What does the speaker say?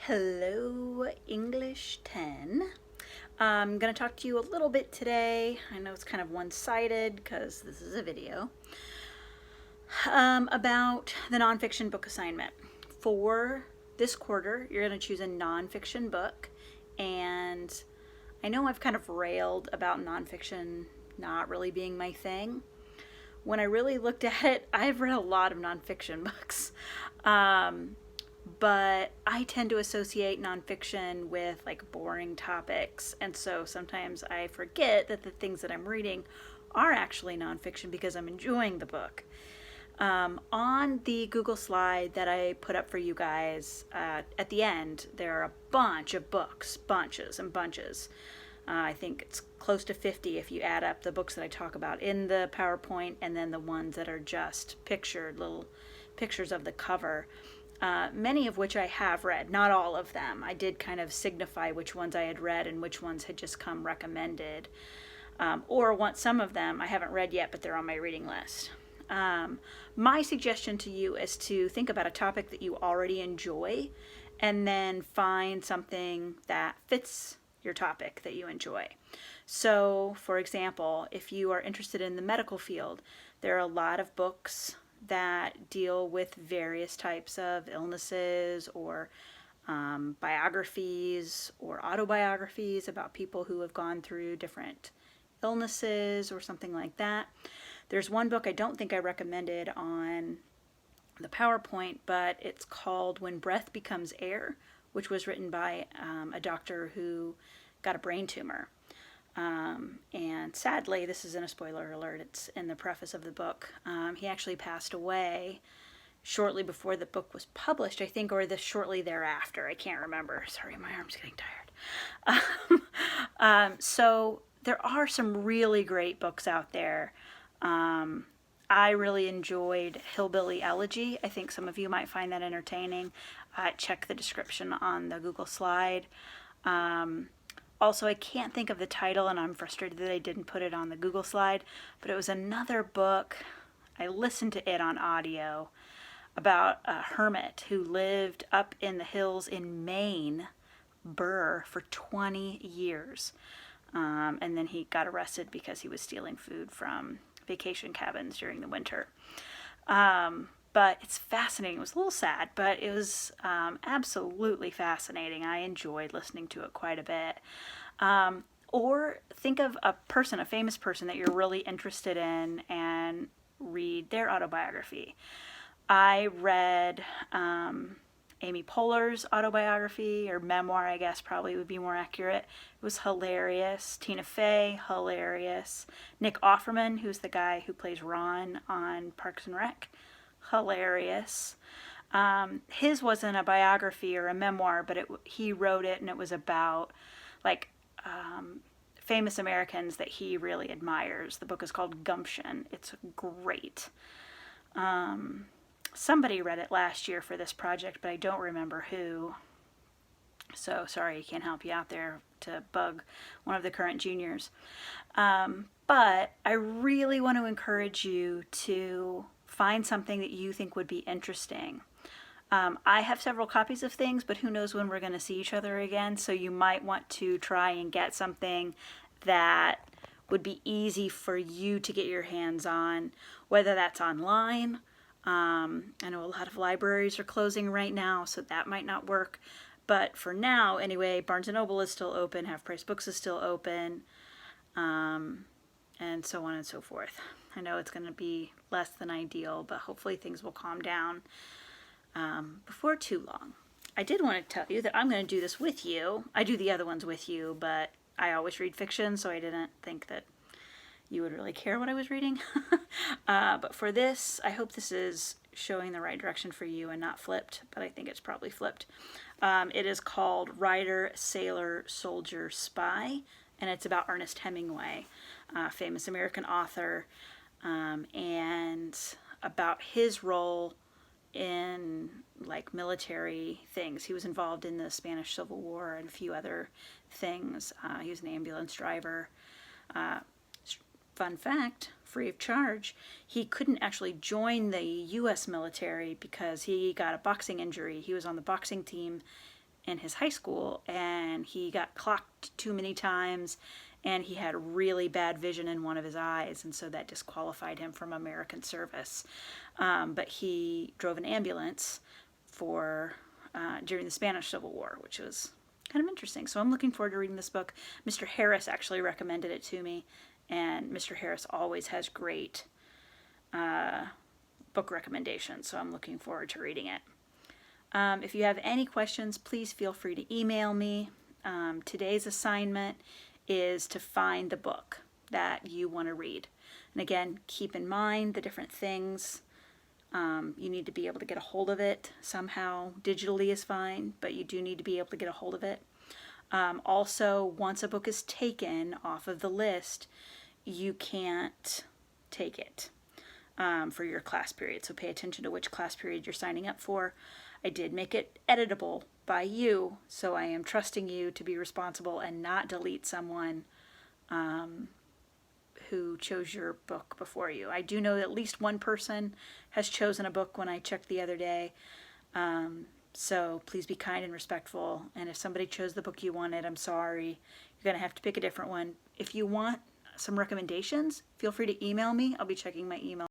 Hello, English 10. I'm going to talk to you a little bit today. I know it's kind of one-sided because this is a video. About the nonfiction book assignment. For this quarter, you're going to choose a nonfiction book. And I know I've kind of railed about nonfiction not really being my thing. When I really looked at it, I've read a lot of nonfiction books. But I tend to associate nonfiction with like boring topics, and so sometimes I forget that the things that I'm reading are actually nonfiction because I'm enjoying the book. On the Google slide that I put up for you guys at the end, there are a bunch of books, bunches and bunches. I think it's close to 50 if you add up the books that I talk about in the PowerPoint and then the ones that are just pictured, little pictures of the cover. Many of which I have read, not all of them. I did kind of signify which ones I had read and which ones had just come recommended. Or want some of them I haven't read yet, but they're on my reading list. My suggestion to you is to think about a topic that you already enjoy and then find something that fits your topic that you enjoy. So, for example, if you are interested in the medical field, there are a lot of books that deal with various types of illnesses or biographies or autobiographies about people who have gone through different illnesses or something like that. There's one book I don't think I recommended on the PowerPoint, but it's called When Breath Becomes Air, which was written by a doctor who got a brain tumor. And sadly, this isn't a spoiler alert, it's in the preface of the book. He actually passed away shortly before the book was published, I think, or shortly thereafter. I can't remember. Sorry, my arm's getting tired. So there are some really great books out there. I really enjoyed Hillbilly Elegy. I think some of you might find that entertaining. Check the description on the Google slide. Also, I can't think of the title, and I'm frustrated that I didn't put it on the Google slide, but it was another book. I listened to it on audio about a hermit who lived up in the hills in Maine, Burr, for 20 years. And then he got arrested because he was stealing food from vacation cabins during the winter. But it's fascinating. It was a little sad, but it was absolutely fascinating. I enjoyed listening to it quite a bit. Or think of a person, a famous person that you're really interested in, and read their autobiography. I read Amy Poehler's autobiography, or memoir, I guess probably would be more accurate. It was hilarious. Tina Fey, hilarious. Nick Offerman, who's the guy who plays Ron on Parks and Rec, hilarious. His wasn't a biography or a memoir, but he wrote it, and it was about like famous Americans that he really admires. The book is called Gumption. It's great. Somebody read it last year for this project, but I don't remember who. So sorry, I can't help you out there to bug one of the current juniors. But I really want to encourage you to find something that you think would be interesting. I have several copies of things, but who knows when we're going to see each other again, so you might want to try and get something that would be easy for you to get your hands on, whether that's online. I know a lot of libraries are closing right now, so that might not work. But for now, anyway, Barnes & Noble is still open, Half Price Books is still open, and so on and so forth. I know it's going to be less than ideal, but hopefully things will calm down before too long. I did want to tell you that I'm going to do this with you. I do the other ones with you, but I always read fiction, so I didn't think that you would really care what I was reading. But for this, I hope this is showing the right direction for you and not flipped, but I think it's probably flipped. It is called Writer, Sailor, Soldier, Spy, and it's about Ernest Hemingway, famous American author, and about his role in like military things. He was involved in the Spanish Civil War and a few other things. He was an ambulance driver. Fun fact, free of charge, he couldn't actually join the U.S. military because he got a boxing injury. He was on the boxing team in his high school, and he got clocked too many times, and he had really bad vision in one of his eyes, and so that disqualified him from American service. But he drove an ambulance for during the Spanish Civil War, which was kind of interesting. So I'm looking forward to reading this book. Mr. Harris actually recommended it to me, and Mr. Harris always has great book recommendations, so I'm looking forward to reading it. If you have any questions, please feel free to email me. Today's assignment is to find the book that you want to read. And again, keep in mind the different things. You need to be able to get a hold of it somehow. Digitally is fine, but you do need to be able to get a hold of it. Also, once a book is taken off of the list, you can't take it for your class period. So pay attention to which class period you're signing up for. I did make it editable by you, so I am trusting you to be responsible and not delete someone who chose your book before you. I do know that at least one person has chosen a book when I checked the other day. So please be kind and respectful. And if somebody chose the book you wanted, I'm sorry. You're going to have to pick a different one. If you want some recommendations, feel free to email me. I'll be checking my email